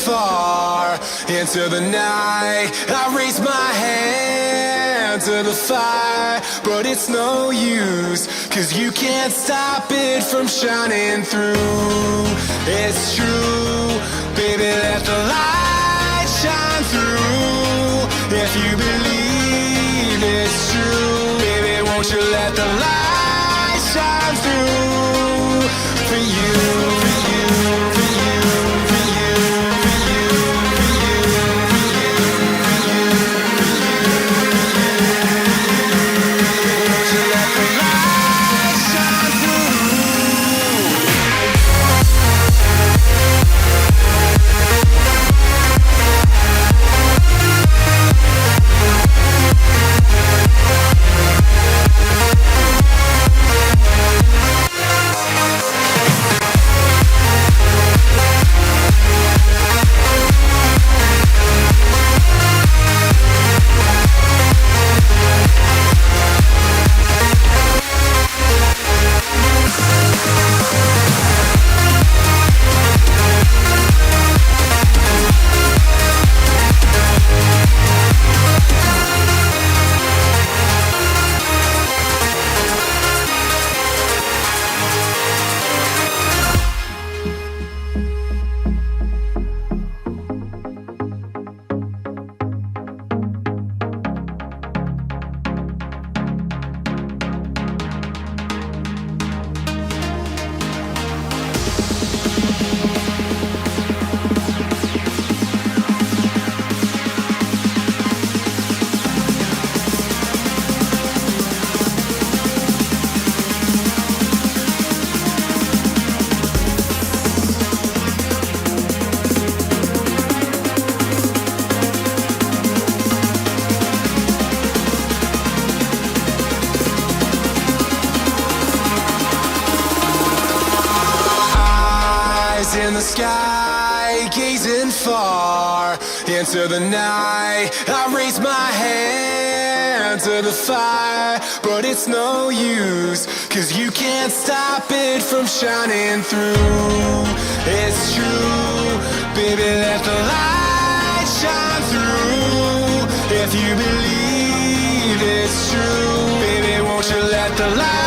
far into the night. I raise my hand to the fire, but it's no use, 'cause you can't stop it from shining through. It's true, baby, let the light shine through. If you believe it's true, baby, won't you let the light shine through for you, for you, for you, for you, for you, for you, for you, for you, won't you let the light shine through? In the sky, gazing far into the night. I raise my hand to the fire, but it's no use, 'cause you can't stop it from shining through. It's true, baby, let the light shine through. If you believe it's true, baby, won't you let the light